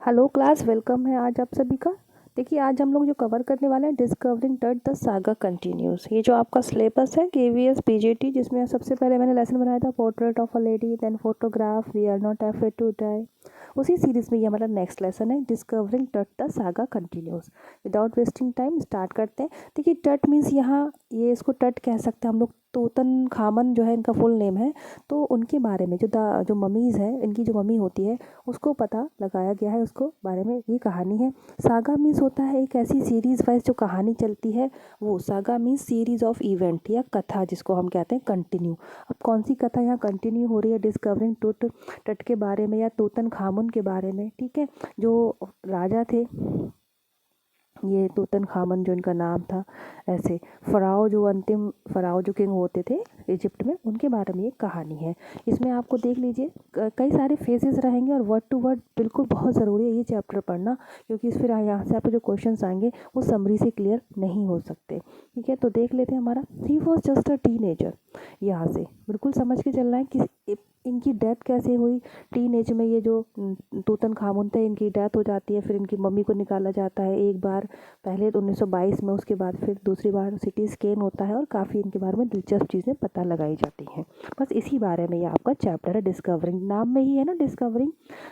Hello class, welcome है आज आप सभी का। देखिए, आज हम लोग जो कवर करने वाले हैं discovering Tut the saga continuous. ये जो आपका सिलेबस है केवीएस पीजीटी, जिसमें सबसे पहले मैंने लेसन बनाया था portrait of a lady, then photograph, we are not afraid to die. उसी सीरीज में ये हमारा नेक्स्ट लेसन है discovering Tut the saga continues. Without wasting time start करते हैं। देखिए, टट मीन्स यहाँ ये इसको टट कह सकते हैं हम लोग। तूतन खामन जो है इनका फुल नेम है। तो उनके बारे में जो ममीज़ है, इनकी जो मम्मी होती है उसको पता लगाया गया है, उसको बारे में ये कहानी है। सागा मीन्स होता है एक ऐसी सीरीज़ वाइज जो कहानी चलती है, वो saga means series of event या कथा, जिसको हम कहते हैं कंटिन्यू। अब कौन सी कथा यहाँ कंटिन्यू हो रही है? डिस्कवरिंग टुट टट के बारे में या तूतन खामुन के बारे में। ठीक है, जो राजा थे, ये तूतन खामन जो इनका नाम था, ऐसे फ़राओ जो अंतिम फ़राओ जो किंग होते थे इजिप्ट में, उनके बारे में एक कहानी है। इसमें आपको देख लीजिए कई सारे फेजेस रहेंगे और वर्ड टू वर्ड बिल्कुल बहुत ज़रूरी है ये चैप्टर पढ़ना, क्योंकि फिर यहाँ से आपको जो क्वेश्चंस आएंगे वो समरी से क्लियर नहीं हो सकते। ठीक है, तो देख लेते हैं हमारा ही वॉज जस्ट अ टीनेजर। यहाँ से बिल्कुल समझ के चलना है कि इनकी डेथ कैसे हुई। टीन एज में ये जो तूतन खामुन थे, इनकी डेथ हो जाती है, फिर इनकी मम्मी को निकाला जाता है एक बार पहले तो 1922 में, उसके बाद फिर दूसरी बार सिटी स्कैन होता है और काफ़ी इनके बारे में दिलचस्प चीज़ें पता लगाई जाती हैं। बस इसी बारे में ये आपका चैप्टर है डिस्कवरिंग, नाम में ही है ना डिस्कवरिंग,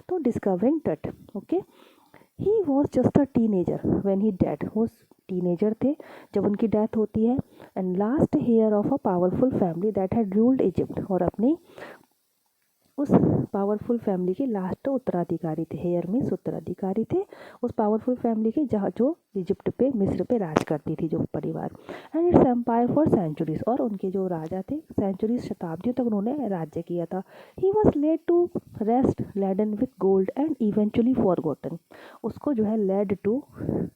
तो discovering Tut. Okay, he was just a teenager when he died. वो टीनेजर थे जब उनकी डेथ होती है। And last heir of a powerful family that had ruled Egypt, और अपनी उस पावरफुल फैमिली के लास्ट उत्तराधिकारी थे। हेयर मीन्स उत्तराधिकारी थे उस पावरफुल फैमिली के जहाँ जो इजिप्ट पे मिस्र पे राज करती थी जो परिवार। And its empire for centuries, और उनके जो राजा थे सेंचुरीज शताब्दियों तक उन्होंने राज्य किया था। He was laid to rest laden with gold and eventually forgotten. उसको जो है लेड टू,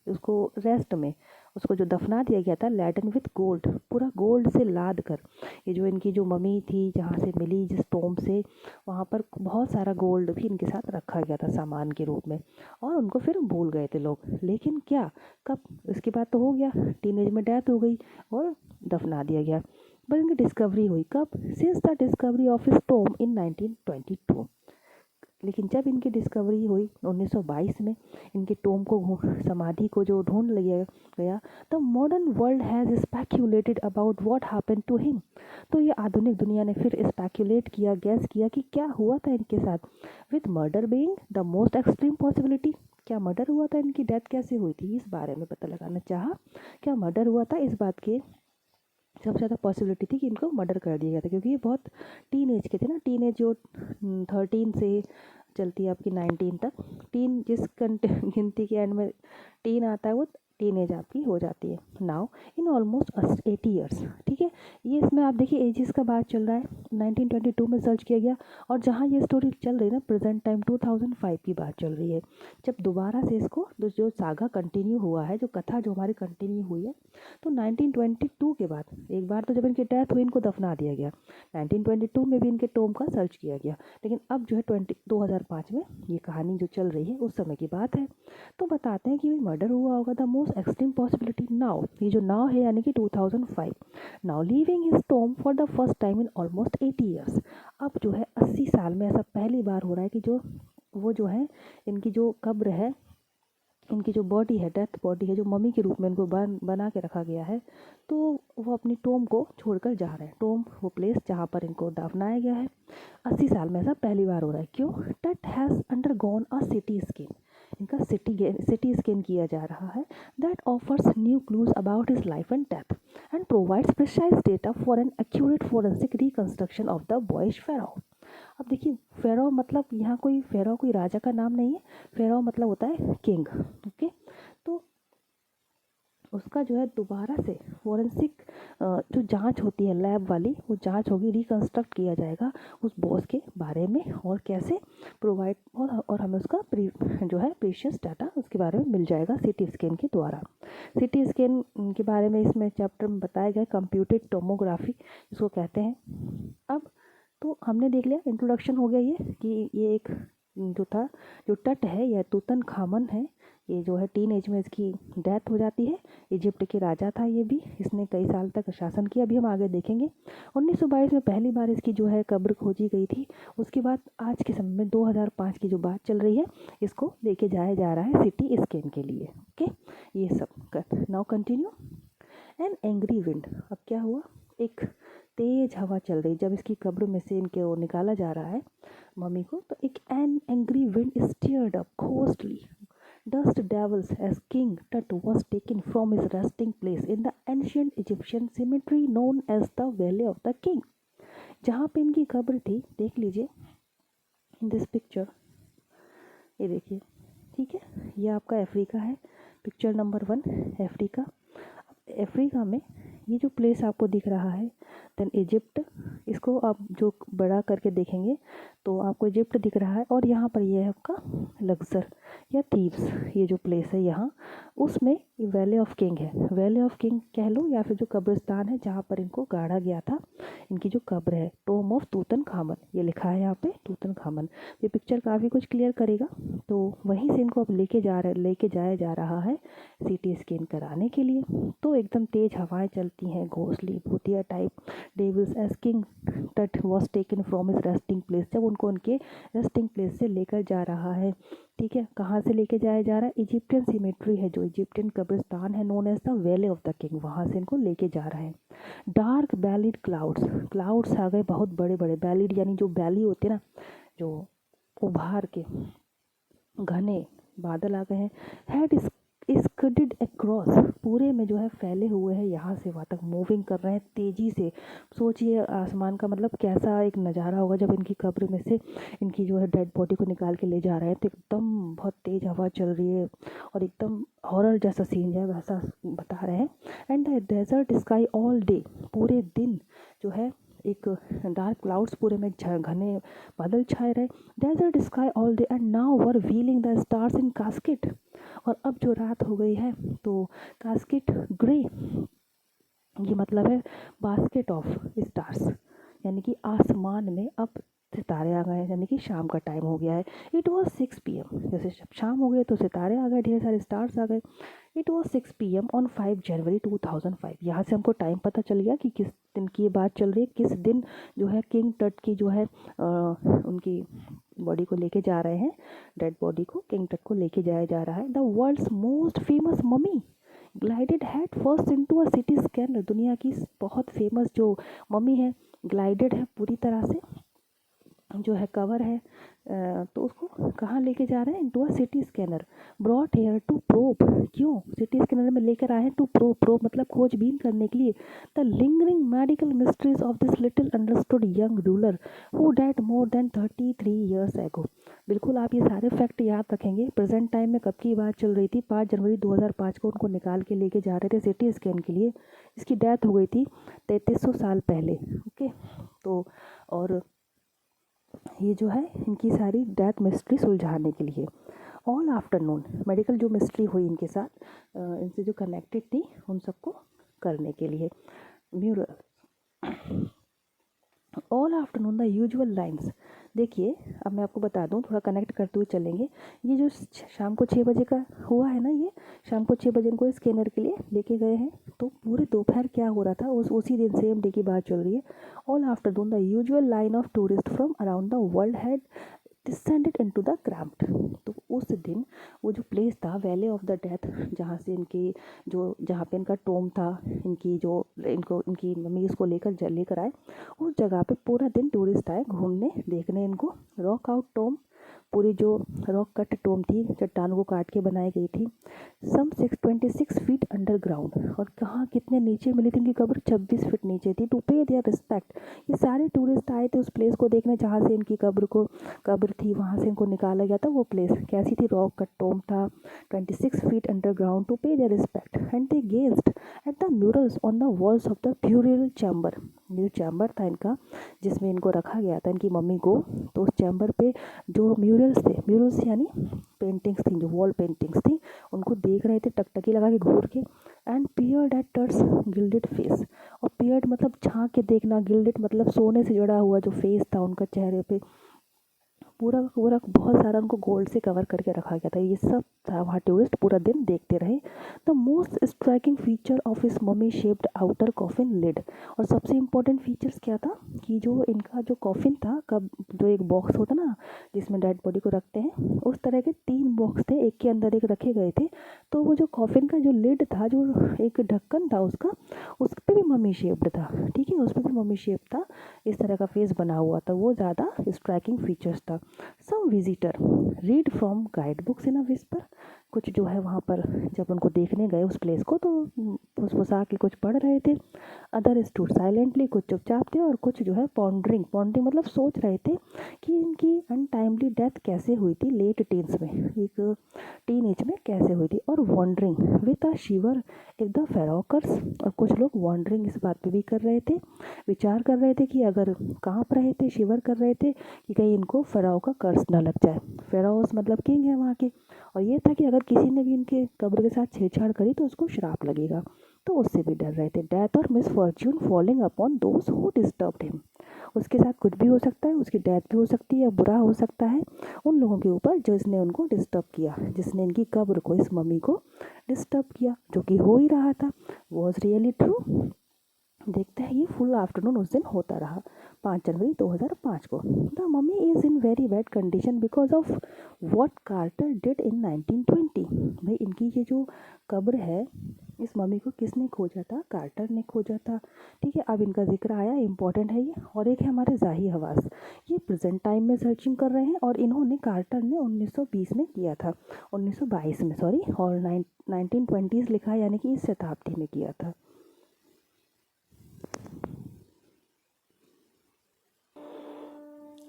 उसको रेस्ट में उसको जो दफना दिया गया था लेडन विथ गोल्ड, पूरा गोल्ड से लाद कर। ये जो इनकी जो मम्मी थी जहाँ से मिली जिस टोम से, वहाँ पर बहुत सारा गोल्ड भी इनके साथ रखा गया था सामान के रूप में, और उनको फिर भूल गए थे लोग। लेकिन क्या, कब? इसके बाद तो हो गया, टीनेज में डेथ हो गई और दफना दिया गया। बट इनकी डिस्कवरी हुई कब? Since the discovery of his tomb in 1922। लेकिन जब इनकी डिस्कवरी हुई 1922 में, इनके टोम को समाधि को जो ढूंढ लिया गया, the modern world has speculated about what happened to him. तो ये आधुनिक दुनिया ने फिर स्पेक्यूलेट किया, गैस किया कि क्या हुआ था इनके साथ। With murder being the most extreme possibility, क्या मर्डर हुआ था, इनकी डेथ कैसे हुई थी, इस बारे में पता लगाना चाहा। क्या मर्डर हुआ था, इस बात के सबसे ज़्यादा पॉसिबिलिटी थी कि इनको मर्डर कर दिया गया था, क्योंकि ये बहुत टीन एज के थे ना। टीन एज जो 13 से चलती है आपकी 19 तक। टीन जिस गिनती के एंड में टीन आता है वो टीन एज आपकी हो जाती है। Now in almost 80 years. ठीक है, ये इसमें आप देखिए एजेस का बात चल रहा है, 1922 में सर्च किया गया, और जहाँ ये स्टोरी चल रही है ना प्रेजेंट टाइम 2005 की बात चल रही है, जब दोबारा से इसको जो सागा कंटिन्यू हुआ है, जो कथा जो हमारी कंटिन्यू हुई है, तो 1922 के बाद एक बार तो जब इनकी डेथ हुई इनको दफना दिया गया, 1922 में भी इनके टोम का सर्च किया गया, लेकिन अब जो है 2005 में ये कहानी जो चल रही है उस समय की बात है। तो बताते हैं कि मर्डर हुआ होगा, the most extreme possibility. Now ये जो नाउ है यानी कि 2005, now leaving his tomb for the first time in almost 80 years. अब जो है 80 साल में ऐसा पहली बार हो रहा है कि जो वो जो है इनकी जो कब्र है, इनकी जो बॉडी है, डेथ बॉडी है, जो मम्मी के रूप में इनको बना के रखा गया है, तो वो अपनी टोम को छोड़कर जा रहे हैं। टोम वो प्लेस जहाँ पर इनको दफनाया गया है। 80 साल में ऐसा पहली बार हो रहा है। क्यों? Tut has undergone a CT scan. इनका सिटी स्कैन किया जा रहा है, that offers new clues about his life and death and provides precise data for an accurate forensic reconstruction of the boy's pharaoh. अब देखिए, फेराओ मतलब यहाँ कोई फेराओ कोई राजा का नाम नहीं है, फेराओ मतलब होता है किंग। ओके, तो उसका जो है दोबारा से फोरेंसिक जो जांच होती है लैब वाली, वो जांच होगी, रिकंस्ट्रक्ट किया जाएगा उस बॉस के बारे में, और कैसे प्रोवाइड, और हमें उसका जो है प्रीशियस डाटा उसके बारे में मिल जाएगा सिटी स्कैन के द्वारा। सिटी स्कैन के बारे में इसमें चैप्टर में बताया गया, कंप्यूटेड टोमोग्राफी इसको कहते हैं। अब तो हमने देख लिया, इंट्रोडक्शन हो गया ये कि ये एक जो था, जो तट है, यह तूतन खामन है, ये जो है टीन एज में इसकी डेथ हो जाती है। इजिप्ट के राजा था ये भी, इसने कई साल तक शासन किया, अभी हम आगे देखेंगे। 1922 में पहली बार इसकी जो है कब्र खोजी गई थी। उसके बाद आज के समय में 2005 की जो बात चल रही है, इसको लेके जाया जा रहा है सिटी स्कैन के लिए। ओके, ये सब now continue. An angry wind, अब क्या हुआ, एक तेज हवा चल रही, जब इसकी कब्र में से इनके वो निकाला जा रहा है मम्मी को, तो एक an angry wind steered up ghostly dust devils as King Tut was taken from his resting place in the ancient Egyptian cemetery known as the Valley of the King। जहाँ पे इनकी कब्र थी, देख लीजिए इन दिस पिक्चर, ये देखिए, ठीक है, ये आपका अफ्रीका है, पिक्चर नंबर 1 अफ्रीका। अफ्रीका में ये जो प्लेस आपको दिख रहा है, देन इजिप्ट, इसको आप जो बड़ा करके देखेंगे तो आपको इजिप्ट दिख रहा है, और यहाँ पर ये है आपका लक्सर या थीव्स, ये जो प्लेस है यहाँ, उसमें वैली ऑफ किंग है। वैली ऑफ किंग कह लो या फिर जो कब्रिस्तान है जहाँ पर इनको गाड़ा गया था, इनकी जो कब्र है, टोम ऑफ तूतन खामन, ये लिखा है यहाँ पे तूतन खामन। ये पिक्चर काफ़ी कुछ क्लियर करेगा। तो वहीं से इनको अब लेके जाया जा रहा है सीटी स्कैन कराने के लिए। तो एकदम तेज हवाएं चलती हैं, घोंसली भूतिया टाइप। डेविल्स एज किंग टट was taken from his resting place, जब उनको उनके रेस्टिंग प्लेस से लेकर जा रहा है, ठीक है, कहाँ से लेके जाया जा रहा है, इजिप्टियन सिमेट्री है, जो इजिप्टियन कब्रिस्तान है, known as the valley of the king, वहाँ से इनको लेके जा रहा है। डार्क बैलिड क्लाउड्स आ गए, बहुत बड़े बड़े, बैलिड यानी जो बैली होते हैं ना, जो उभार के घने बादल आ गए हैं। हेड स्कडिड अक्रॉस, पूरे में जो है फैले हुए हैं, यहाँ से वहाँ तक मूविंग कर रहे हैं तेज़ी से। सोचिए आसमान का मतलब कैसा एक नज़ारा होगा जब इनकी कब्र में से इनकी जो है डेड बॉडी को निकाल के ले जा रहे हैं, तो एकदम बहुत तेज़ हवा चल रही है और एकदम हॉरर जैसा सीन है, वैसा बता रहे हैं। And the desert sky all day, पूरे दिन जो है एक डार्क क्लाउड्स पूरे में घने बादल छाए रहे, desert sky all day, and now were wheeling the stars in casket, और अब जो रात हो गई है तो कास्केट ग्रे, ये मतलब है बास्केट ऑफ स्टार्स, यानी कि आसमान में अब सितारे आ गए हैं, यानी कि शाम का टाइम हो गया है। इट वॉज 6 PM, जैसे जब शाम हो गए तो सितारे आ गए, ढेर सारे स्टार्स आ गए। इट वॉज 6 PM ऑन 5 जनवरी 2005, यहाँ से हमको टाइम पता चल गया कि किस दिन की ये बात चल रही है, किस दिन जो है किंग टट की जो है उनकी बॉडी को लेके जा रहे हैं, डेड बॉडी को किंग टट को लेके जाया जा रहा है। The world's most famous mummy glided head first into a CT scanner, दुनिया की बहुत फेमस जो मम्मी है, ग्लाइडेड है पूरी तरह से, जो है कवर है, तो उसको कहाँ लेके जा रहे हैं, into a CT scanner, brought here to probe, क्यों सिटी स्कैनर में लेकर आए हैं, टू प्रोब मतलब खोजबीन करने के लिए, the lingering medical mysteries of this little understood young ruler who dead more than 33 years ago. बिल्कुल आप ये सारे फैक्ट याद रखेंगे। प्रेजेंट टाइम में कब की बात चल रही थी, 5 जनवरी 2005 को उनको निकाल के लेके जा रहे थे सिटी स्कैन के लिए। इसकी डेथ हो गई थी 3300 साल पहले। ओके, तो और ये जो है इनकी सारी डेथ मिस्ट्री सुलझाने के लिए ऑल आफ्टरनून मेडिकल जो मिस्ट्री हुई इनके साथ, इनसे जो कनेक्टेड थी उन सबको करने के लिए। Mural all afternoon the usual lines, देखिए अब मैं आपको बता दूं, थोड़ा कनेक्ट करते हुए चलेंगे। ये जो शाम को 6 बजे का हुआ है ना, ये शाम को 6 बजे इनको स्कैनर के लिए लेके गए हैं, तो पूरे दोपहर क्या हो रहा था उसी दिन सेम डे की बात चल रही है। All afternoon the usual line of tourist from around the world had descended into the cramped, तो उस दिन वो जो प्लेस था वैली ऑफ द डेथ, जहाँ से इनकी जो जहाँ पे इनका टोम था, इनकी जो इनकी मम्मी इसको लेकर आए, उस जगह पे पूरा दिन टूरिस्ट आए घूमने देखने इनको। रॉक आउट टोम, पूरी जो रॉक कट टोम थी, चट्टानों को काट के बनाई गई थी, सम 626 फीट अंडरग्राउंड, और कहाँ कितने नीचे मिली थी इनकी कब्र, 26 फीट नीचे थी। टू पे देयर रिस्पेक्ट, ये सारे टूरिस्ट आए थे उस प्लेस को देखने जहाँ से इनकी कब्र थी, वहाँ से इनको निकाला गया था। वो प्लेस कैसी थी, रॉक कट टोम था, 26 feet underground, to pay their respect, and they gazed at the murals on the walls of the burial chamber, जो चैम्बर था इनका जिसमें इनको रखा गया था इनकी मम्मी को, तो उस चैम्बर पे जो म्यूरल्स यानी पेंटिंग्स थी, जो वॉल पेंटिंग्स थी, उनको देख रहे थे टकटकी लगा के घूर के। And peered at Tut's gilded face, और पियर्ड मतलब झांक के देखना, गिल्डेड मतलब सोने से जुड़ा हुआ जो फेस था उनका चेहरे पे, पूरा का पूरा बहुत सारा उनको गोल्ड से कवर करके रखा गया था। ये सब था वहाँ टूरिस्ट पूरा दिन देखते रहे। The most striking feature of इस mummy shaped outer coffin lid, और सबसे इम्पोर्टेंट फीचर्स क्या था कि जो इनका जो कॉफिन था, कब जो एक बॉक्स होता ना जिसमें डेड बॉडी को रखते हैं, उस तरह के 3 बॉक्स थे, एक के अंदर एक रखे गए थे। तो वो जो कॉफिन का जो लिड था, जो एक ढक्कन था उसका, उस पर भी मम्मी शेप्ड था। ठीक है, उस पर भी मम्मी शेप था, इस तरह का फेस बना हुआ था, वो ज़्यादा स्ट्राइकिंग फीचर्स था। Some visitor read from guide books in a whisper, कुछ जो है वहाँ पर जब उनको देखने गए उस प्लेस को, तो फुसफुसा के कुछ पढ़ रहे थे। अदर स्टूड साइलेंटली, कुछ चुपचाप थे, और कुछ जो है पॉन्डरिंग पॉन्डरिंग मतलब सोच रहे थे कि इनकी अनटाइमली डेथ कैसे हुई थी, लेट टीन्स में, एक टीन एज में कैसे हुई थी। और wondering with a shiver if the pharaoh's curse, और कुछ लोग वॉन्डरिंग इस बात पे भी कर रहे थे, विचार कर रहे थे कि अगर काँप रहे थे, शिवर कर रहे थे कि कहीं इनको फ़राओ का कर्स ना लग जाए। फ़राओस मतलब किंग है वहाँ के, और ये था कि अगर किसी ने भी इनके कब्र के साथ छेड़छाड़ करी तो उसको श्राप लगेगा, तो उससे भी डर रहे थे। डेथ और misfortune falling upon those who disturbed him, उसके साथ कुछ भी हो सकता है, उसकी डेथ भी हो सकती है, या बुरा हो सकता है उन लोगों के ऊपर जिसने उनको डिस्टर्ब किया, जिसने इनकी कब्र को, इस मम्मी को डिस्टर्ब किया, जो कि हो ही रहा था। Was really true. देखते हैं ये फुल आफ्टरनून उस दिन होता रहा 5 जनवरी 2005 को। The mummy is in very bad condition because of what Carter did in 1920। भाई इनकी ये जो कब्र है, इस मम्मी को किसने खोजा था? कार्टर ने खोजा था। ठीक है, अब इनका जिक्र आया, इंपॉर्टेंट है ये। और एक है हमारे जाही हवास, ये प्रेजेंट टाइम में सर्चिंग कर रहे हैं, और इन्होंने, कार्टर ने 1920 में किया था, 1922 में सॉरी, और 1920 लिखा है, यानी कि इस शताब्दी में किया था।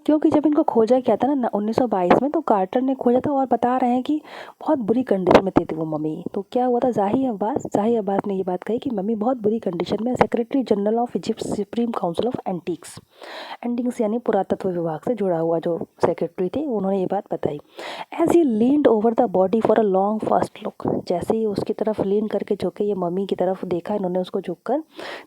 क्योंकि जब इनको खोजा गया था ना 1922 में, तो कार्टर ने खोजा था, और बता रहे हैं कि बहुत बुरी कंडीशन में थी वो मम्मी। तो क्या हुआ था, जाही अब्बास ने ये बात कही कि मम्मी बहुत बुरी कंडीशन में। Secretary general of Egypt supreme council of antics यानी पुरातत्व विभाग से जुड़ा हुआ जो सेक्रेटरी थे, उन्होंने ये बात बताई। As he leaned over the body for a long first look, जैसे ही उसकी तरफ लीन करके झुके, ये मम्मी की तरफ देखा इन्होंने उसको झुककर,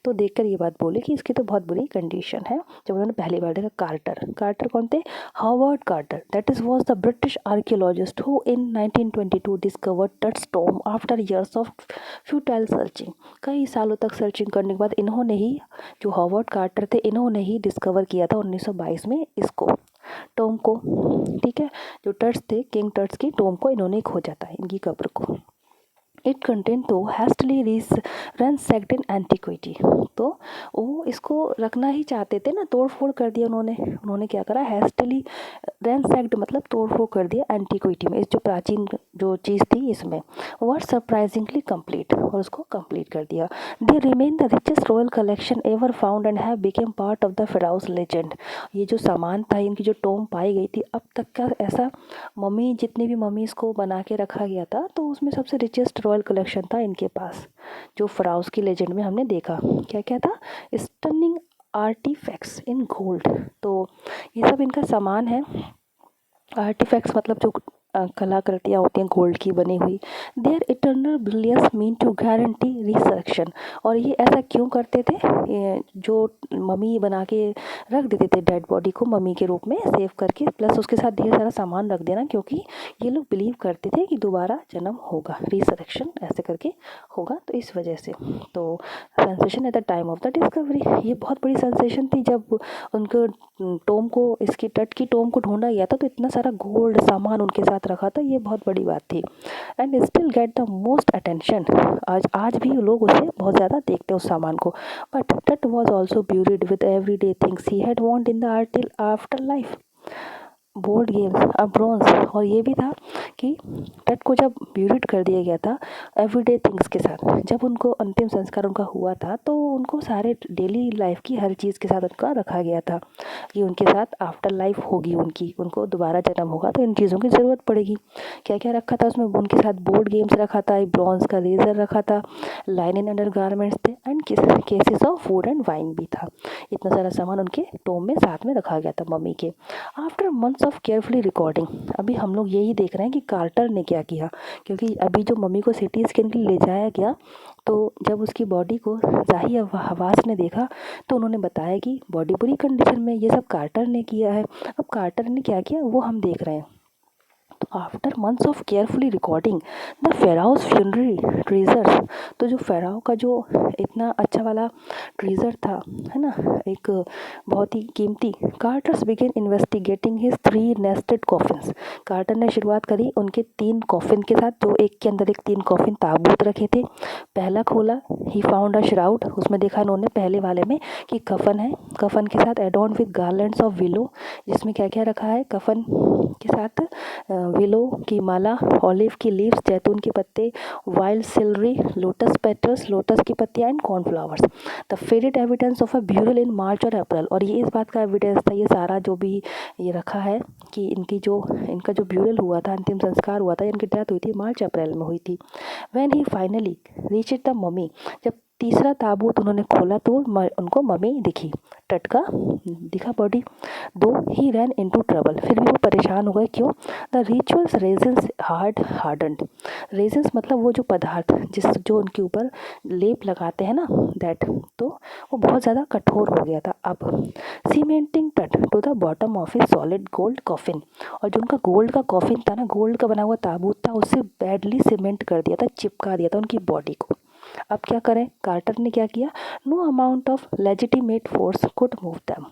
तो देखकर ये बात बोली कि इसकी तो बहुत बुरी कंडीशन है। जब उन्होंने पहली बार देखा, कार्टर कौन थे? Howard Carter, that is was the British archaeologist who in 1922 discovered Tut's tomb after years of futile searching. कई सालों तक सर्चिंग करने के बाद इन्होंने ही, जो हावर्ड कार्टर थे, इन्होंने ही डिस्कवर किया था 1922 में इसको, टॉम को। ठीक है, जो टट्स थे, किंग टट्स की टॉम को इन्होंने खोजा था, इनकी कब्र को। इट कंटेंट तो हैस्टली रनसैक्ड इन एंटिक्विटी, तो वो इसको रखना ही चाहते थे ना, तोड़ फोड़ कर दिया उन्होंने क्या करा, हैस्टली रनसैक्ड मतलब तोड़ फोड़ कर दिया एंटिक्विटी में, इस जो प्राचीन जो चीज़ थी इसमें। वर सरप्राइजिंगली कंप्लीट, और उसको कंप्लीट कर दिया। They remain the richest royal collection ever found and have become part of the pharaoh's legend. ये जो सामान था, इनकी जो टॉम पाई गई थी, अब तक का ऐसा मम्मी, जितनी भी मम्मीज़ को बना के रखा गया था, तो उसमें सबसे रिचेस्ट रॉयल कलेक्शन था इनके पास, जो फिराउस की लेजेंड में हमने देखा। क्या क्या था? स्टनिंग आर्टिफैक्ट्स इन गोल्ड, तो ये सब इनका सामान है। आर्टिफैक्ट्स मतलब जो कलाकृतियाँ होती हैं गोल्ड की बनी हुई। Their eternal brilliance mean to guarantee resurrection, और ये ऐसा क्यों करते थे? जो मम्मी बना के रख देते थे डेड बॉडी को मम्मी के रूप में सेव करके, प्लस उसके साथ ढेर सारा सामान रख देना, क्योंकि ये लोग बिलीव करते थे कि दोबारा जन्म होगा, रिसरेक्शन ऐसे करके होगा, तो इस वजह से। तो sensation at the time of the discovery, ये बहुत बड़ी सेंसेशन थी जब उनको टॉम को, इसकी टट की टॉम को ढूंढा गया था, तो इतना सारा गोल्ड सामान उनके साथ रखा था, ये बहुत बड़ी बात थी। And still get the most attention, आज भी लोग उसे बहुत ज़्यादा देखते हैं उस सामान को। बट टट was also buried with every day things he had want in the आर्टिल after life, board games, अब ब्रॉन्ज। और ये भी था कि टट को जब ब्यूरिड कर दिया गया था एवरीडे थिंग्स के साथ, जब उनको अंतिम संस्कार उनका हुआ था, तो उनको सारे डेली लाइफ की हर चीज़ के साथ उनका रखा गया था कि उनके साथ आफ्टर लाइफ होगी, उनको दोबारा जन्म होगा, तो इन चीज़ों की ज़रूरत पड़ेगी। क्या क्या रखा था उसमें? उनके साथ बोर्ड गेम्स रखा था, ब्रॉन्ज का रेजर रखा था, लाइनिन अंडर गारमेंट्स थे, and cases of food and wine भी था। इतना सारा सामान उनके टॉम में साथ में रखा गया था मम्मी के। After months of carefully recording, अभी हम लोग यही देख रहे हैं कि कार्टर ने क्या किया, क्योंकि अभी जो मम्मी को सिटी स्कैन के लिए ले जाया गया तो जब उसकी बॉडी को जाही हवास ने देखा तो उन्होंने बताया कि बॉडी बुरी कंडीशन में, ये सब कार्टर ने किया है। अब कार्टर ने क्या किया वो हम देख रहे हैं। तो after months of carefully recording the pharaoh's funerary treasures, तो जो फेराओ का जो इतना अच्छा वाला ट्रेजर था, है ना, एक बहुत ही कीमती, Carter's began investigating his 3 nested coffins. Carter ने शुरुआत करी उनके 3 कॉफिन के साथ, जो एक के अंदर एक 3 कॉफिन ताबूत रखे थे। पहला खोला, ही फाउंड अ श्राउड, उसमें देखा उन्होंने पहले वाले में कि कफन है, कफन के साथ एडॉर्न विद गार्लैंड्स ऑफ विलो, जिसमें क्या क्या रखा है, कफन के साथ विलो की माला, ऑलिव की लीव्स, जैतून के पत्ते, wild celery, lotus petals, lotus की पत्तियां and cornflowers. The faded evidence of a burial in March और अप्रैल, और ये इस बात का एविडेंस था, ये सारा जो भी ये रखा है कि इनका जो ब्यूरल हुआ था, अंतिम संस्कार हुआ था, इनकी डेथ हुई थी मार्च अप्रैल में हुई थी। When he finally reached the mummy, जब तीसरा ताबूत उन्होंने खोला तो उनको मम्मी दिखी, टटका दिखा बॉडी। दो ही रैन इनटू ट्रबल, फिर भी वो परेशान हो गए, क्यों? The rituals resins hardened, resins मतलब वो जो पदार्थ जो उनके ऊपर लेप लगाते हैं ना, दैट, तो वो बहुत ज़्यादा कठोर हो गया था। अब cementing Tut to the bottom of a solid gold coffin, और जो उनका गोल्ड का कॉफिन था ना, गोल्ड का बना हुआ ताबूत था, उससे बैडली सीमेंट कर दिया था, चिपका दिया था उनकी बॉडी को। अब क्या करें, कार्टर ने क्या किया, no amount of legitimate force could move them,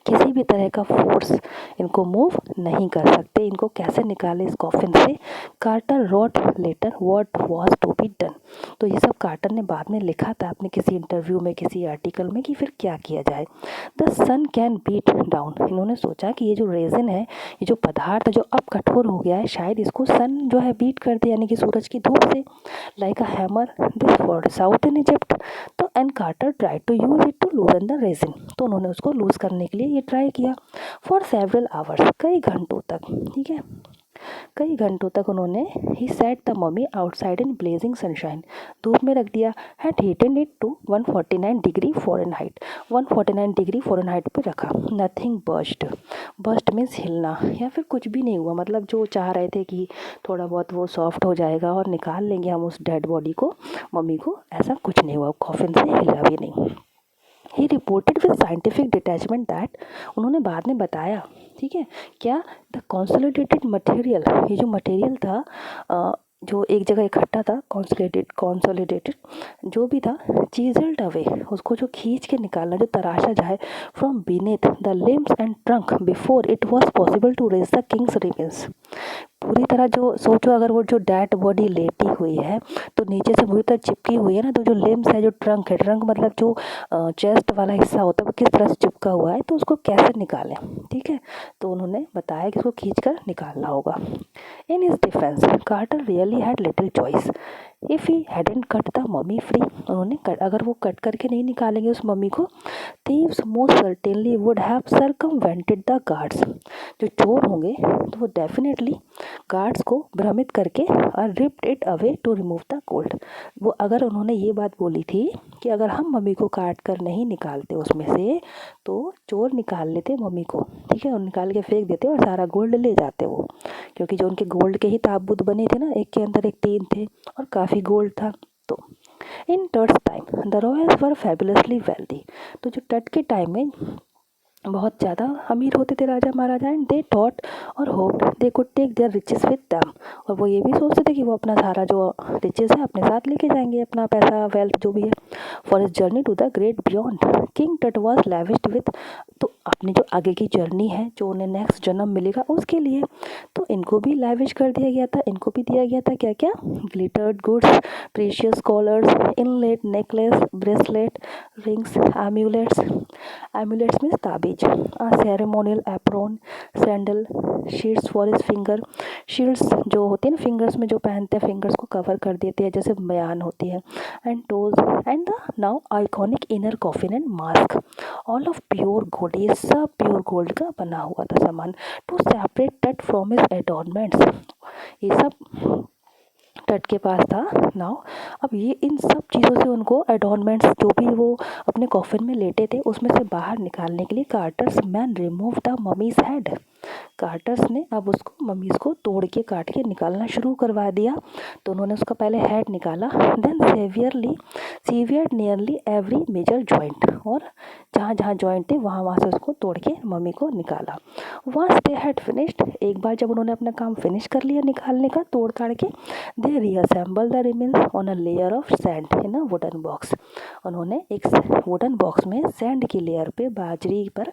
किसी भी तरह का फोर्स इनको मूव नहीं कर सकते, इनको कैसे निकाले इस कॉफिन से। Carter wrote later what was to be done, तो ये सब कार्टर ने बाद में लिखा था अपने किसी इंटरव्यू में, किसी आर्टिकल में, कि फिर क्या किया जाए। The sun can beat down, इन्होंने सोचा कि ये जो रेजिन है, ये जो पदार्थ जो अब कठोर हो गया है, शायद इसको सन जो है बीट कर दे, यानी कि सूरज की धूप से, like a hammer this far south in Egypt. तो and Carter try to use it to loosen the resin, तो उन्होंने उसको लूज करने के लिए ये ट्राई किया फॉर सेवरल आवर्स, कई घंटों तक, ठीक है, कई घंटों तक उन्होंने he set the mummy outside in blazing sunshine, धूप में रख दिया, had heated it to 149 degree Fahrenheit, 149 degree Fahrenheit पे रखा। नथिंग बर्स्ट, बर्स्ट मीन्स हिलना, या फिर कुछ भी नहीं हुआ, मतलब जो चाह रहे थे कि थोड़ा बहुत वो सॉफ्ट हो जाएगा और निकाल लेंगे हम उस डेड बॉडी को, मम्मी को, ऐसा कुछ नहीं हुआ, कॉफिन से हिला भी नहीं। He reported with scientific detachment that, उन्होंने बाद में बताया, ठीक है, क्या, द कॉन्सोलिडेटेड मटेरियल, ये जो मटेरियल था जो एक जगह इकट्ठा था, कॉन्सोलिडेटेड जो भी था, चीजल्ड अवे, उसको जो खींच के निकालना, जो तराशा जाए, from beneath the limbs and trunk before it was possible to raise the king's remains, पूरी तरह जो सोचो, अगर वो जो डेड बॉडी लेटी हुई है तो नीचे से पूरी तरह चिपकी हुई है ना, तो जो लिम्स है, जो ट्रंक है, ट्रंक मतलब जो चेस्ट वाला हिस्सा होता है, वो किस तरह से चिपका हुआ है, तो उसको कैसे निकालें, ठीक है, तो उन्होंने बताया कि उसको खींच कर निकालना होगा। In his defence Carter really had little choice if he hadn't cut the mummy free, उन्होंने अगर वो कट करके नहीं निकालेंगे उस मम्मी को, thieves most certainly would have circumvented the guards, जो चोर होंगे तो वो डेफिनेटली गार्ड्स को भ्रमित करके और ripped it away to remove the gold, वो अगर उन्होंने ये बात बोली थी कि अगर हम मम्मी को काट कर नहीं निकालते उसमें से तो चोर निकाल लेते मम्मी को, ठीक है, और निकाल के फेंक देते और सारा गोल्ड ले जाते वो, क्योंकि जो उनके गोल्ड के ही ताबूत बने थे ना, एक के अंदर एक 3 थे और काफ़ी गोल्ड था। तो in Tut's time the royals were fabulously wealthy, तो जो टट के टाइम में बहुत ज़्यादा अमीर होते थे राजा महाराजा, and they thought or hoped they could take their riches with them, और वो ये भी सोचते थे कि वो अपना सारा जो रिचेस है अपने साथ लेके जाएंगे, अपना पैसा वेल्थ जो भी है, for his journey to the great beyond. King Tut was lavished with, तो अपनी जो आगे की जर्नी है, जो उन्हें नेक्स्ट जन्म मिलेगा उसके लिए, तो इनको भी लैविश कर दिया गया था, इनको भी दिया गया था क्या क्या, glittered goods, precious collars, inlaid necklace, bracelet, rings, amulets, amulets means ताबीज, ceremonial apron, sandal, shields for his finger, shields जो होती है ना फिंगर्स में जो पहनते हैं, फिंगर्स को कवर कर देते हैं जैसे बयान होती है, and toes, and the now iconic inner coffin and mask, all of pure gold, ये सब प्योर गोल्ड का बना हुआ था सामान, टू सेपरेट टट फ्रॉम हिज एडॉर्नमेंट्स, ये सब टट के पास था नाउ। अब ये इन सब चीज़ों से उनको एडॉर्नमेंट्स जो भी वो अपने कॉफिन में लेटे थे उसमें से बाहर निकालने के लिए Carter's man remove the mummy's head, Carter's ने अब उसको मम्मीज़ को तोड़ के काट के निकालना शुरू करवा दिया। तो उन्होंने उसका पहले हेड निकाला, then severed nearly every major joint, और जहाँ जहाँ जॉइंट थे वहाँ वहाँ से उसको तोड़ के मम्मी को निकाला। वंस दे हैड फिनिश्ड, एक बार जब उन्होंने अपना काम फिनिश कर लिया निकालने का तोड़ ताड़ के, they reassemble the remains on a layer of sand in a wooden box. उन्होंने एक वुडन बॉक्स में सैंड की लेयर पे, बाजरी पर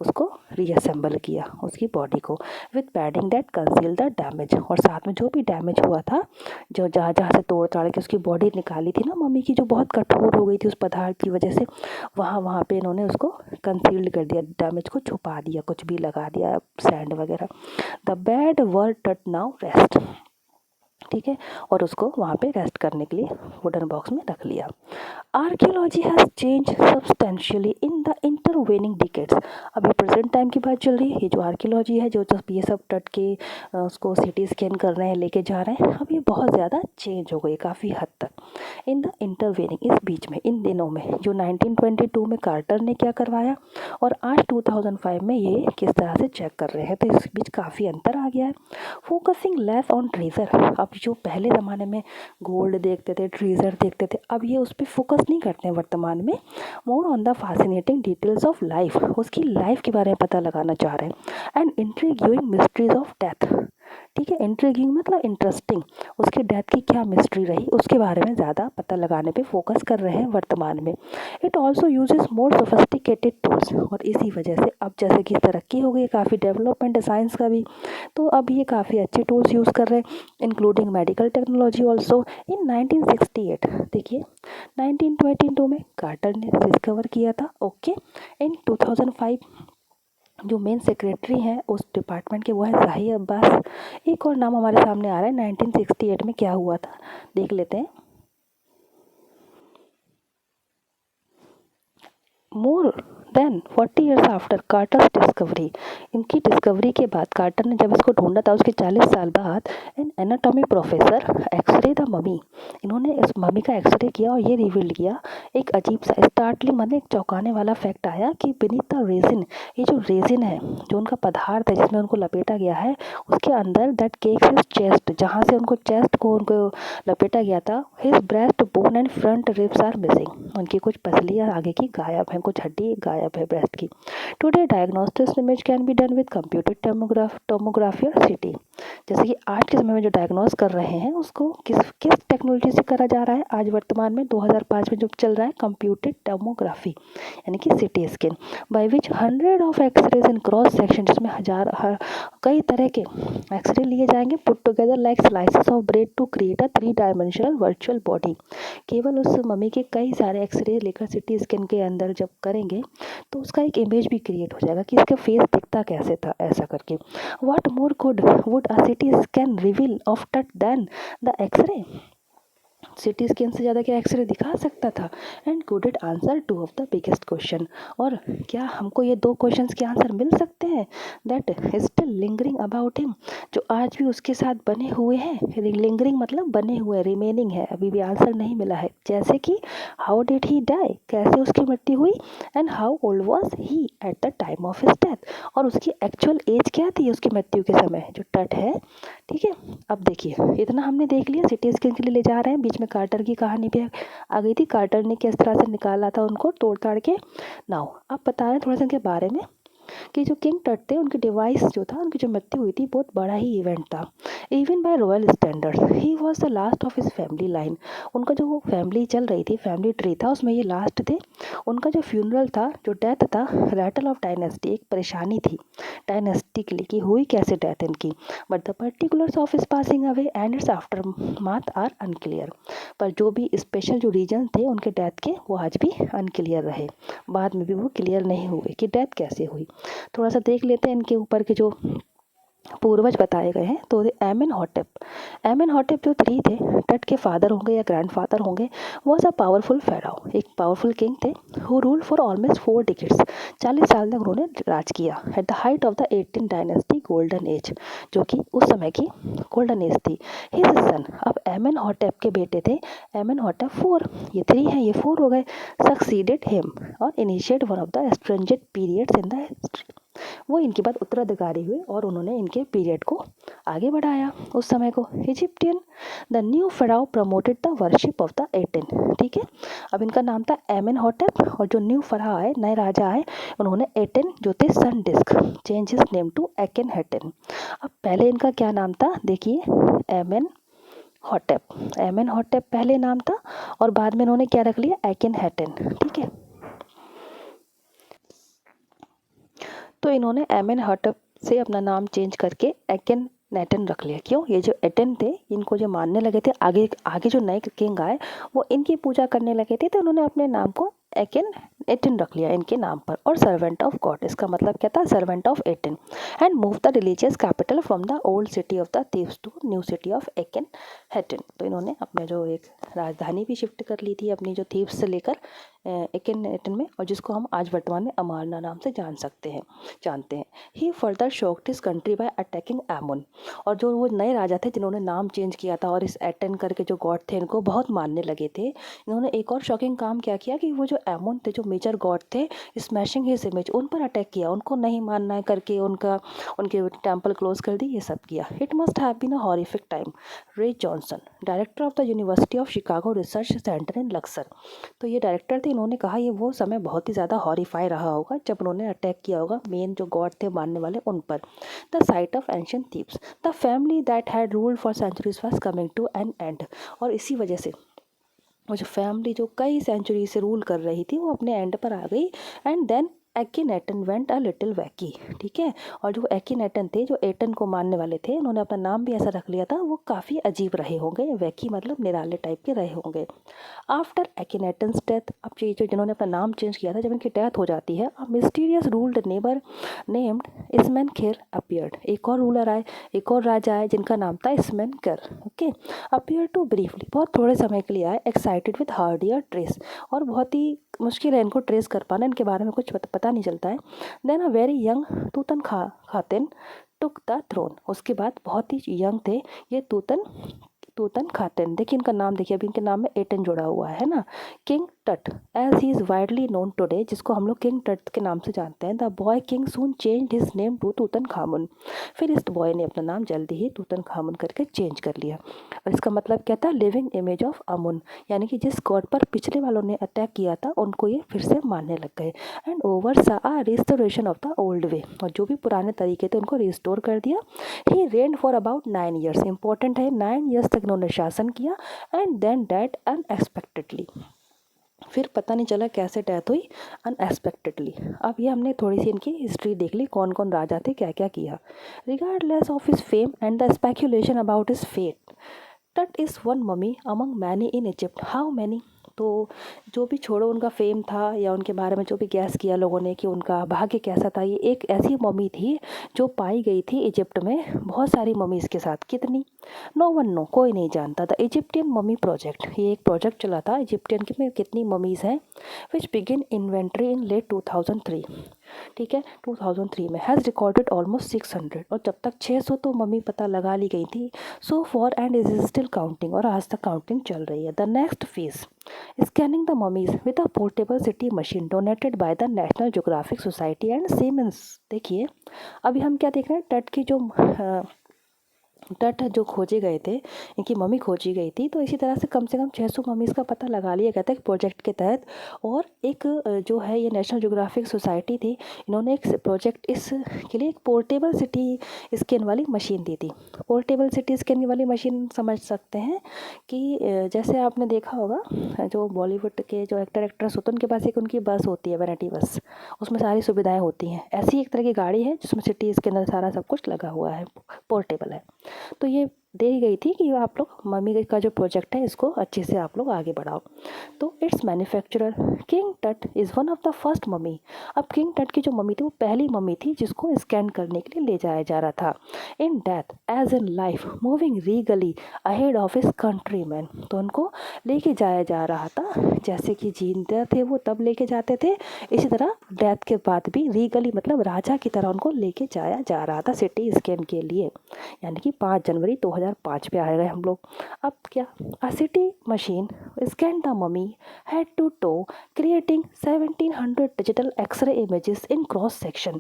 उसको रीअसेंबल किया उसकी बॉडी को, with padding that conceal the damage, और साथ में जो भी डैमेज हुआ था, जो जहाँ जहाँ से तोड़ ताड़ के उसकी बॉडी निकाली थी ना मम्मी की, जो बहुत कठोर हो गई थी उस पदार्थ की वजह से, वहाँ वहाँ पे इन्होंने उसको कंसील्ड कर दिया, डैमेज को छुपा दिया, कुछ भी लगा दिया सैंड वगैरह। द बेड वर टट नाउ रेस्ट, ठीक है, और उसको वहाँ पे रेस्ट करने के लिए वुडन बॉक्स में रख लिया। Archaeology has change substantially in the intervening decades. अभी प्रेजेंट टाइम की बात चल रही है, ये जो आर्कियोलॉजी है, जो ये सब तट के उसको सिटी स्कैन कर रहे हैं, लेके जा रहे हैं, अब ये बहुत ज़्यादा चेंज हो गई काफ़ी हद तक। इन द इंटरवेनिंग, इस बीच में, इन दिनों में, जो 1922 में कार्टर ने क्या करवाया और आज 2005 में ये किस तरह से चेक कर रहे हैं, तो इस बीच काफ़ी अंतर आ गया है। फोकसिंग लेस ऑन ट्रेजर, अब जो पहले ज़माने में गोल्ड देखते थे, ट्रेजर देखते थे, अब ये उस पर फोकस नहीं करते हैं वर्तमान में। More on the fascinating details of life, उसकी लाइफ के बारे में पता लगाना चाह रहे हैं। एंड इंट्रीग्यूइंग मिस्ट्रीज ऑफ डेथ, ठीक है, इंट्रीगिंग मतलब इंटरेस्टिंग, उसकी डेथ की क्या मिस्ट्री रही उसके बारे में ज़्यादा पता लगाने पे फोकस कर रहे हैं वर्तमान में। It also uses more sophisticated tools, और इसी वजह से अब जैसे कि तरक्की हो गई, काफ़ी डेवलपमेंट है साइंस का भी, तो अब ये काफ़ी अच्छे टूल्स यूज़ कर रहे हैं, इंक्लूडिंग मेडिकल टेक्नोलॉजी ऑल्सो। इन 1968, देखिए 1922 में कार्टर ने डिस्कवर किया था, ओके। इन 2005 जो मेन सेक्रेटरी हैं उस डिपार्टमेंट के वो है ज़ाहिर अब्बास। एक और नाम हमारे सामने आ रहा है, 1968 में क्या हुआ था देख लेते हैं। More than 40 years after कार्टर्स discovery, इनकी डिस्कवरी के बाद, कार्टर ने जब इसको ढूंढा था उसके 40 साल बाद, an anatomy professor x-ray the mummy, इन्होंने इस ममी का एक्सरे किया और ये रिवील किया एक अजीब सा स्टार्टलिंग, मतलब एक चौंकाने वाला फैक्ट आया कि बीनीथ द रेजिन, ये जो रेजिन है, जो उनका पदार्थ है जिसमें उनको लपेटा गया है, उसके अंदर दैट केक्स हिज चेस्ट, जहाँ से उनको चेस्ट को उनको लपेटा गया था, his breast bone and front ribs are missing, उनकी कुछ पसलियाँ आगे की गायब हैं, कुछ हड्डी गायब है ब्रेस्ट की। Today diagnostics image can be done with computer tomography और सीटी, जैसे कि आज के समय में जो डायग्नोस कर रहे हैं उसको किस किस टेक्नोलॉजी से करा जा रहा है आज वर्तमान में 2005 में जो चल रहा है, कंप्यूटेड टोमोग्राफी यानी कि CT scan, by which 100 of x-rays in cross section, जिसमें कई तरह के एक्सरे लिए जाएंगे, put together like slices of bread to create a 3 dimensional virtual body. केवल उस मम्मी के कई सारे एक्सरे लेकर सिटी स्कैन के अंदर जब करेंगे तो उसका एक इमेज भी क्रिएट हो जाएगा कि इसका फेस दिखता कैसे था, ऐसा करके। What more would a CT scan reveal of Tut than the X-ray, CT scan से ज़्यादा क्या एक्सरे दिखा सकता था। And could it answer 2 of the biggest question, और क्या हमको ये 2 क्वेश्चंस के आंसर मिल सकते हैं, that still lingering about him, जो आज भी उसके साथ बने हुए हैं, लिंगरिंग मतलब बने हुए, रिमेनिंग है, अभी भी आंसर नहीं मिला है, जैसे कि हाउ डिड ही डाई, कैसे उसकी मृत्यु हुई, and how old was he at the time of his death, और उसकी एक्चुअल एज क्या थी उसकी मृत्यु के समय, जो टट है, ठीक है। अब देखिए इतना हमने देख लिया, सिटी स्कैन के लिए ले जा रहे हैं, बीच में कार्टर की कहानी भी आ गई थी, कार्टर ने किस तरह से निकाला था उनको तोड़ ताड़ के। नाउ अब बता रहे हैं थोड़ा सा इनके बारे में कि जो किंग टट थे उनकी डिवाइस जो था, उनकी जो मृत्यु हुई थी बहुत बड़ा ही इवेंट था, even bye royal standards. He was the last of his family line, उनका जो फैमिली चल रही थी, फैमिली ट्री था, उसमें ये लास्ट थे। उनका जो फ्यूनरल था, जो डेथ था, रैटल ऑफ डायनेस्टी, एक परेशानी थी डायनेस्टी के लिए कि हुई कैसे डेथ इनकी, but the particulars of his passing away and its aftermath are unclear, पर जो भी स्पेशल जो रीजन थे उनके डेथ के वो आज भी अनक्लियर रहे, बाद में भी वो क्लियर नहीं हुए कि डेथ कैसे हुई। थोड़ा सा देख लेते हैं इनके ऊपर के जो पूर्वज बताए गए हैं। तो एमेनहॉटेप जो 3 थे, टट के फादर होंगे या ग्रैंडफादर होंगे, वॉज अ पावरफुल फेराओ, एक पावरफुल किंग थे, who rule for almost 4 decades, 40 साल तक उन्होंने राज किया, at the height of the 18 dynasty golden age, जो कि उस समय की गोल्डन एज थी। हिज सन, अब एमेनहॉटेप के बेटे थे एमेनहॉटेप 4, ये 3 हैं, ये 4 हो गए, सक्सीडेड हिम और initiate one of the strangest periods in the history, वो इनके बाद उत्तराधिकारी हुए और उन्होंने इनके पीरियड को आगे बढ़ाया उस समय को। Egyptian the new pharaoh promoted the worship of the Aten. ठीक है, अब इनका नाम था एमेनहॉटेप और जो न्यू फ़राओ आए, नए राजा आए, उन्होंने एटेन जो थे sun disc change his name to Akhenaten. अब पहले इनका क्या नाम था, देखिए, एमेनहॉटेप। एमेनहॉटेप पहले नाम था और बाद में इन्होंने क्या रख लिया, एकेनहेटेन। ठीक है, तो इन्होंने एमेनहॉटेप से अपना नाम चेंज करके एकेनहेटेन रख लिया। क्यों, ये जो एटेन थे इनको जो मानने लगे थे, आगे आगे जो नए किंग आए वो इनकी पूजा करने लगे थे, तो उन्होंने अपने नाम को एटेन रख लिया इनके नाम पर। और सर्वेंट ऑफ गॉड, इसका मतलब क्या था, servant of Aten. And move the religious capital from the old city of the Thebes to new city of Akhenaten. तो इन्होंने अपने जो एक राजधानी भी शिफ्ट कर ली थी अपनी, जो थीव्स से लेकर एकेनहेटेन में, और जिसको हम आज वर्तमान में अमारना नाम से जानते हैं। He further shocked his country by attacking Amun. और जो वो नए राजा थे जिन्होंने नाम चेंज किया था और इस एटेन करके जो गॉड थे इनको बहुत मानने लगे थे, इन्होंने एक और शॉकिंग काम क्या किया कि वो जो एमोन थे, जो मेजर गॉड थे, स्मैशिंग हिज इमेज, उन पर अटैक किया, उनको नहीं मानना है करके उनके टेम्पल क्लोज कर दी, ये सब किया। It must have been a horrific time. Ray Johnson, director of the University of Chicago research centre in Luxor, तो ये डायरेक्टर थे, इन्होंने कहा ये वो समय बहुत ही ज़्यादा हॉरिफाई रहा होगा जब उन्होंने अटैक किया होगा मेन जो गॉड थे मानने वाले उन पर। The sight of ancient thieves, the family that had ruled for centuries was coming to an end. और इसी वजह से वो जो फैमिली जो कई सेंचुरी से रूल कर रही थी वो अपने एंड पर आ गई। And then Akhenaten went a little wacky. ठीक है, और जो एकेनहेटेन थे, जो एटन को मानने वाले थे, उन्होंने अपना नाम भी ऐसा रख लिया था, वो काफ़ी अजीब रहे होंगे, वैकी मतलब निराले टाइप के रहे होंगे। आफ्टर एकेनहेटेन्स डेथ, अब ये जो जिन्होंने अपना नाम चेंज किया था, जब इनकी डेथ हो जाती है, a mysterious ruled neighbour named Smenkhkare appeared. एक और रूलर आए, एक और राजा आए जिनका नाम था इसमेनकर। ओके, अपीयर टू ब्रीफली, बहुत थोड़े समय के लिए आए, एक्साइटेड विद हार्डियर ट्रेस, और बहुत ही मुश्किल है इनको ट्रेस कर पाना, इनके बारे में कुछ पता नहीं चलता है। Then a very young Tutankhaten took the throne, उसके बाद बहुत ही यंग थे ये तूतनखातेन। देखिए इनका नाम, देखिए अभी इनके नाम में एटन जुड़ा हुआ है ना। King Tut, as he is widely known today, जिसको हम लोग किंग टट के नाम से जानते हैं। The boy king soon change his name to Tutankhamun. फिर इस बॉय ने अपना नाम जल्दी ही तूतनखामुन करके चेंज कर लिया। और इसका मतलब क्या था, लिविंग इमेज ऑफ अमुन, यानी कि जिस गॉड पर पिछले वालों ने अटैक किया था उनको ये फिर से मानने लग गए। एंड ओवर सा रिस्टोरेशन ऑफ द ओल्ड वे, और जो भी पुराने तरीके थे उनको रिस्टोर कर दिया। He reign for about 9 years, important है, 9 ईयर्स तक इन्होंने शासन किया। एंड देन डेट अनएक्सपेक्टेडली, फिर पता नहीं चला कैसे डेथ हुई, अनएक्सपेक्टेडली। अब ये हमने थोड़ी सी इनकी हिस्ट्री देख ली, कौन कौन राजा थे, क्या क्या किया। Regardless of his fame and the speculation about his fate, Tut is one mummy among many in Egypt. How many, तो जो भी छोड़ो उनका फेम था या उनके बारे में जो भी गैस किया लोगों ने कि उनका भाग्य कैसा था, ये एक ऐसी मम्मी थी जो पाई गई थी इजिप्ट में बहुत सारी मम्मीज़ के साथ। कितनी, नो वन नो, कोई नहीं जानता था। इजिप्टियन मम्मी प्रोजेक्ट, ये एक प्रोजेक्ट चला था इजिप्टियन के में कितनी मम्मीज़ हैं, which begin inventory in late 2003। ठीक है, 2003 में हैज़ रिकॉर्डेड ऑलमोस्ट 600, और जब तक 600 तो मम्मी पता लगा ली गई थी। So for and is still counting, और आज तक काउंटिंग चल रही है। The next phase, scanning the mummies with a portable city machine donated by the national geographic society and siemens. देखिए अभी हम क्या देख रहे हैं, तट की जो तट जो खोजे गए थे, इनकी मम्मी खोजी गई थी, तो इसी तरह से कम 600 मम्मीज़ का पता लगा लिया गया था एक प्रोजेक्ट के तहत। और एक जो है ये नेशनल ज्योग्राफिक सोसाइटी थी, इन्होंने एक प्रोजेक्ट इस के लिए एक पोर्टेबल सिटी स्कैन वाली मशीन दी थी। पोर्टेबल सिटी स्कैन वाली मशीन समझ सकते हैं कि जैसे आपने देखा होगा जो बॉलीवुड के जो एक्ट्रेस होते हैं उनके पास एक उनकी बस होती है, वैनिटी बस, उसमें सारी सुविधाएँ होती हैं। ऐसी एक तरह की गाड़ी है जिसमें सिटी स्कैनर सारा सब कुछ लगा हुआ है, पोर्टेबल है। तो ये दे गई थी कि आप लोग मम्मी का जो प्रोजेक्ट है इसको अच्छे से आप लोग आगे बढ़ाओ। तो इट्स मैन्युफैक्चरर किंग टट is one of the first mummy. अब किंग टट की जो मम्मी थी वो पहली मम्मी थी जिसको स्कैन करने के लिए ले जाया जा रहा था। In death as in life moving regally ahead of his countryman, तो उनको लेके जाया जा रहा था, जैसे कि जीते थे वो तब लेके जाते थे, इसी तरह डेथ के बाद भी रीगली मतलब राजा की तरह उनको लेके जाया जा रहा था सिटी स्कैन के लिए। यानी कि 5 जनवरी 2000 2005 पे आ गए हम लोग। अब क्या, a CT machine scan the mummy head to toe creating 1700 digital X-ray images in cross section.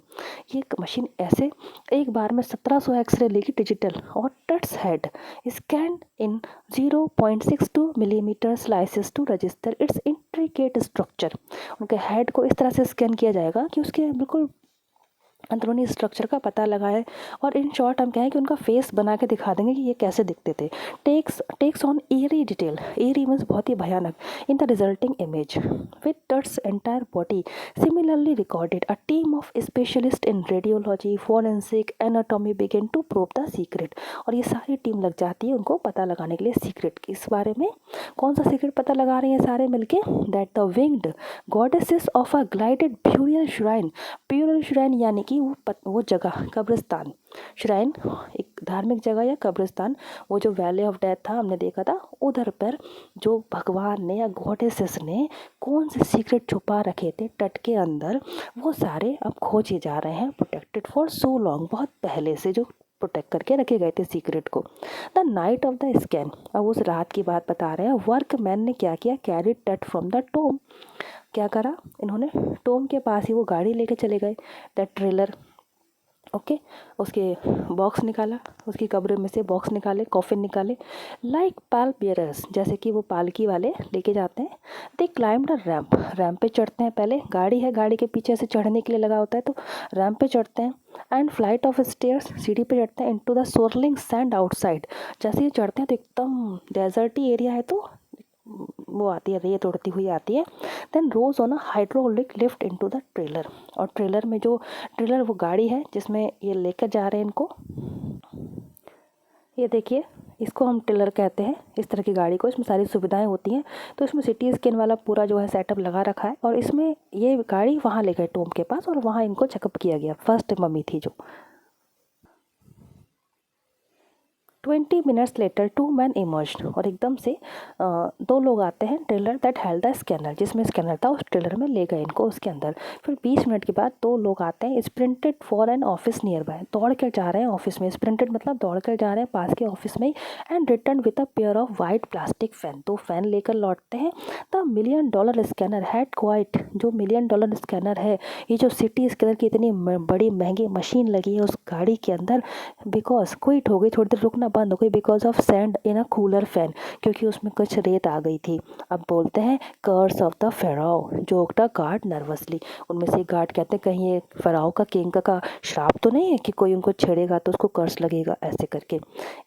ये मशीन ऐसे एक बार में 1700 एक्सरे लेगी डिजिटल, और Tut's head scan in 0.62 millimetre slices to register its intricate structure. उनके हेड को इस तरह से स्कैन किया जाएगा कि उसके बिल्कुल अंदरूनी स्ट्रक्चर का पता लगाए, और इन शॉर्ट हम कहें कि उनका फेस बना के दिखा देंगे कि ये कैसे दिखते थे। Takes on eerie detail, eerie means बहुत ही भयानक, in the resulting image with Tut's entire body similarly recorded. A team of specialist in radiology forensic anatomy begin to prove the secret. और ये सारी टीम लग जाती है उनको पता लगाने के लिए सीक्रेट। इस बारे में कौन सा सीक्रेट पता लगा रहे हैं सारे मिलके? That the winged goddesses of a glided burial shrine, burial shrine यानी कि वो जगह कब्रिस्तान, श्राइन एक धार्मिक जगह या कब्रिस्तान, वो जो वैली ऑफ डेथ था हमने देखा था, उधर पर जो भगवान ने या गॉडेसेस ने कौन से सीक्रेट छुपा रखे थे तट के अंदर, वो सारे अब खोजे जा रहे हैं। प्रोटेक्टेड फॉर सो लॉन्ग, बहुत पहले से जो प्रोटेक्ट करके रखे गए थे सीक्रेट को। The night of the scan, अब उस रात की बात बता रहे हैं। वर्कमैन ने क्या किया? कैरी टट फ्रॉम द टोम, क्या करा इन्होंने? टोम के पास ही वो गाड़ी लेके चले गए, दैट ट्रेलर, ओके। उसके बॉक्स निकाला, उसकी कब्र में से बॉक्स निकाले, कॉफिन निकाले, लाइक पाल बियरर्स, जैसे कि वो पालकी वाले लेके जाते हैं। दे क्लाइम्ड अ रैम्प, रैम्प पे चढ़ते हैं। पहले गाड़ी है, गाड़ी के पीछे से चढ़ने के लिए लगा होता है, तो रैम्प पे चढ़ते हैं। एंड फ्लाइट ऑफ स्टेयर्स, सीढ़ी पे चढ़ते हैं। इनटू द सोरलिंग सैंड आउटसाइड, जैसे ही चढ़ते हैं तो एकदम डेजर्टी एरिया है, तो वो आती है, रेत उड़ती हुई आती है। Then rose on a hydraulic lift into the trailer, और ट्रेलर में जो ट्रेलर वो गाड़ी है जिसमें ये लेकर जा रहे हैं इनको, ये देखिए इसको हम ट्रेलर कहते हैं, इस तरह की गाड़ी को। इसमें सारी सुविधाएं होती हैं, तो इसमें सिटी स्कैन वाला पूरा जो है सेटअप लगा रखा है, और इसमें ये गाड़ी वहाँ ले गए टोम के पास, और वहाँ इनको चेकअप किया गया। फर्स्ट मम्मी थी जो। 20 मिनट्स लेटर 2 मैन इमर्ज्ड, और एकदम से दो लोग आते हैं। Trailer that held the scanner, जिसमें स्कैनर था उस ट्रेलर में ले गए इनको उसके अंदर। फिर 20 मिनट के बाद दो लोग आते हैं। Sprinted for an office nearby, दौड़ कर जा रहे हैं ऑफिस में। स्प्रिंटेड मतलब दौड़ कर जा रहे हैं पास के ऑफिस में। And return with a pair of white plastic fan, दो फैन लेकर लौटते हैं। द $1,000,000 स्कैनर हैड क्वाइट, जो $1,000,000 स्कैनर है, ये जो सिटी स्कैनर की इतनी बड़ी महंगी मशीन लगी है उस गाड़ी के अंदर, बिकॉज क्विट हो गई, थोड़ी देर रुकना बंद हो गई, because of sand in a cooler fan, क्योंकि उसमें कुछ रेत आ गई थी। अब बोलते हैं curse of the pharaoh, joked the guard nervously. उनमें से गार्ड कहते हैं कहीं ये फेराओ का, किंग का श्राप तो नहीं है कि कोई उनको छेड़ेगा तो उसको कर्स लगेगा, ऐसे करके।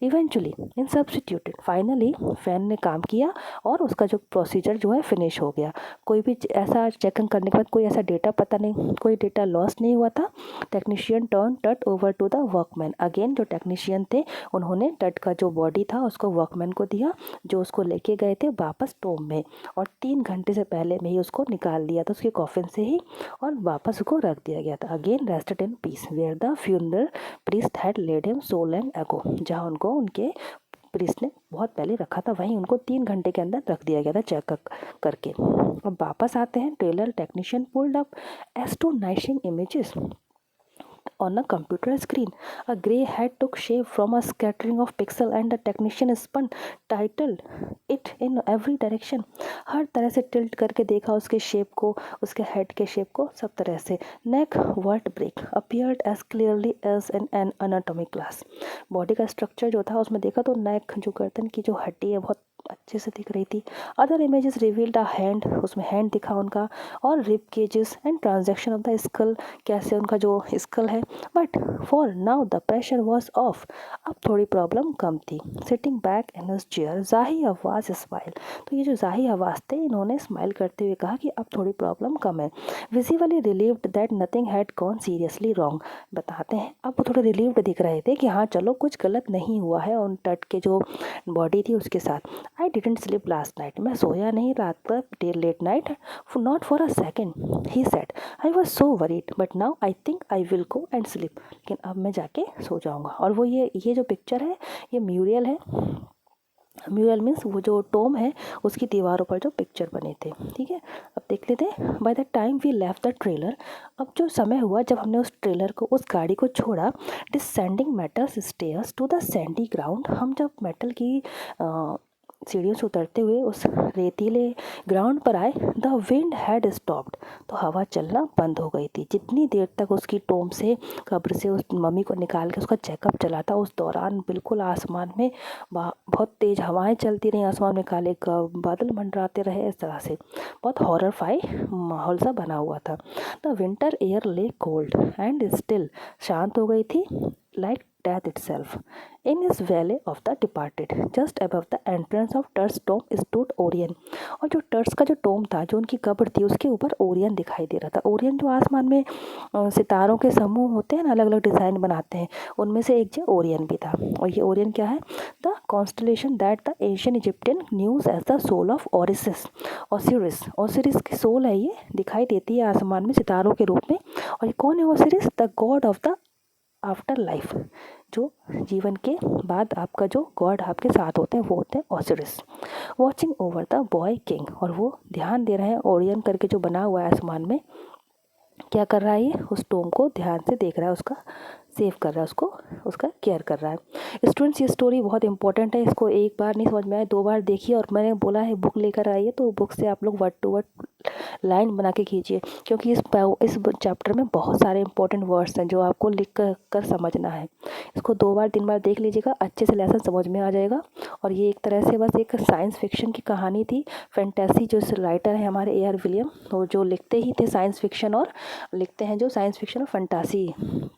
Eventually in substituted, finally fan ने काम किया, और उसका जो प्रोसीजर जो है फिनिश हो गया। कोई भी ऐसा चेकिंग करने के बाद कोई ऐसा डेटा पता नहीं, कोई डेटा लॉस नहीं हुआ था। Technician turn Tut over to the workman, again जो टेक्नीशियन थे उन्होंने टट का जो बॉडी था उसको वर्कमैन को दिया, जो उसको लेके गए थे वापस टोम में, और 3 घंटे से पहले में ही उसको निकाल दिया था उसके कॉफिन से ही, और वापस उसको रख दिया गया था। Again rested in peace where the funeral priest had laid him so long ago, जहाँ उनको उनके प्रीस्ट ने बहुत पहले रखा था, वहीं उनको 3 घंटे के अंदर रख दिया गया था चेकअप करके। अब वापस आते हैं। Trailer technician pulled up astonishing images on a computer screen. A grey head took shape from a scattering of pixels, and the technician spun, titled it in every direction. हर तरह से टिल्ट करके देखा उसके शेप को, उसके head के shape को, सब तरह से। नेक वर्टब्रेक appeared as clearly as in an anatomy class. Body का स्ट्रक्चर जो था उसमें देखा तो नेक, जो गर्दन की जो हड्डी है, बहुत अच्छे से दिख रही थी। Other images revealed a hand, उसमें हैंड दिखा उनका, और rib cages and transaction of the skull, कैसे उनका जो स्कल है। But for now the pressure was off, अब थोड़ी प्रॉब्लम कम थी। Sitting back in his chair Zahi Hawass smile, तो ये जो जाही आवाज थे, इन्होंने स्माइल करते हुए कहा कि अब थोड़ी प्रॉब्लम कम है। Visibly relieved that nothing had gone seriously wrong, बताते हैं अब वो थोड़े रिलीव्ड दिख रहे थे कि हाँ चलो कुछ गलत नहीं हुआ है उन टट के जो बॉडी थी उसके साथ। I didn't sleep last night, मैं सोया नहीं रात पर late night, not for a second, he said. I was so worried but now I think I will go and sleep, लेकिन अब मैं जाके सो जाऊंगा। और वो ये जो पिक्चर है ये म्यूरियल है, म्यूरल मीन्स वो जो टोम है उसकी दीवारों पर जो पिक्चर बने थे। ठीक है, अब देख लेते हैं। By the time we left the trailer, अब जो समय हुआ जब हमने उस ट्रेलर को, उस गाड़ी को छोड़ा, descending metal stairs to the sandy ground, हम जब मेटल की सीढ़ियों से उतरते हुए उस रेतीले ग्राउंड पर आए, द विंड हैड स्टॉप्ड, तो हवा चलना बंद हो गई थी। जितनी देर तक उसकी टोम से, कब्र से उस मम्मी को निकाल के उसका चेकअप चला था, उस दौरान बिल्कुल आसमान में बहुत तेज़ हवाएं चलती रहीं, आसमान में काले बादल मंडराते रहे, इस तरह से बहुत हॉररफाई माहौल सा बना हुआ था। द विंटर एयर ले कोल्ड एंड स्टिल, शांत हो गई थी, like death itself. In his valley of the departed, just above the entrance of Tur's tomb stood Orion. और जो टर्स का जो टोम था, जो उनकी कब्र थी, उसके ऊपर ओरियन दिखाई दे रहा था। ओरियन जो आसमान में सितारों के समूह होते हैं ना, अलग अलग डिज़ाइन बनाते हैं, उनमें से एक जो ओरियन भी था। और ये ओरियन क्या है? The constellation that the ancient Egyptian knew as the soul of Osiris, Osiris, Osiris की सोल है, ये दिखाई देती है आसमान में सितारों के रूप में। और ये कौन है Osiris? The God of the after life, जो जीवन के बाद आपका जो गॉड आपके साथ होते हैं वो होते हैं Osiris. Watching over the boy king, और वो ध्यान दे रहे हैं, ओरियन करके जो बना हुआ है आसमान में, क्या कर रहा है ये? उस टोम को ध्यान से देख रहा है, उसका सेव कर रहा है, उसको, उसका केयर कर रहा है। स्टूडेंट्स, ये स्टोरी बहुत इंपॉर्टेंट है, इसको एक बार नहीं समझ में आए, 2 बार देखिए। और मैंने बोला है बुक लेकर आइए, तो बुक से आप लोग वर्ड टू वर्ड लाइन बना के खींचिए, क्योंकि इस चैप्टर में बहुत सारे इंपॉर्टेंट वर्ड्स हैं जो आपको लिख कर समझना है। इसको 2 बार 3 बार देख लीजिएगा, अच्छे से लेसन समझ में आ जाएगा। और ये एक तरह से बस एक साइंस फिक्शन की कहानी थी। फैंटेसी जो राइटर है हमारे ए आर विलियम, वो जो लिखते ही थे साइंस फिक्शन, और लिखते हैं जो साइंस फिक्शन और फैंटेसी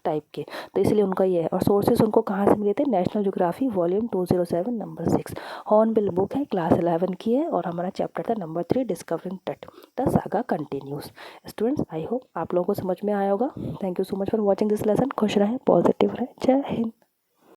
टाइप के, तो इसलिए उनका ये है। और सोर्सेज उनको कहाँ से मिले थे? National geography volume 207 number 6, hornbill book है, क्लास 11 की है। और हमारा चैप्टर था number 3, discovering Tut, the saga continues. Students, I hope आप लोगों को समझ में आया होगा। Thank you so much for watching this lesson. खुश रहें, पॉजिटिव रहें। जय हिंद।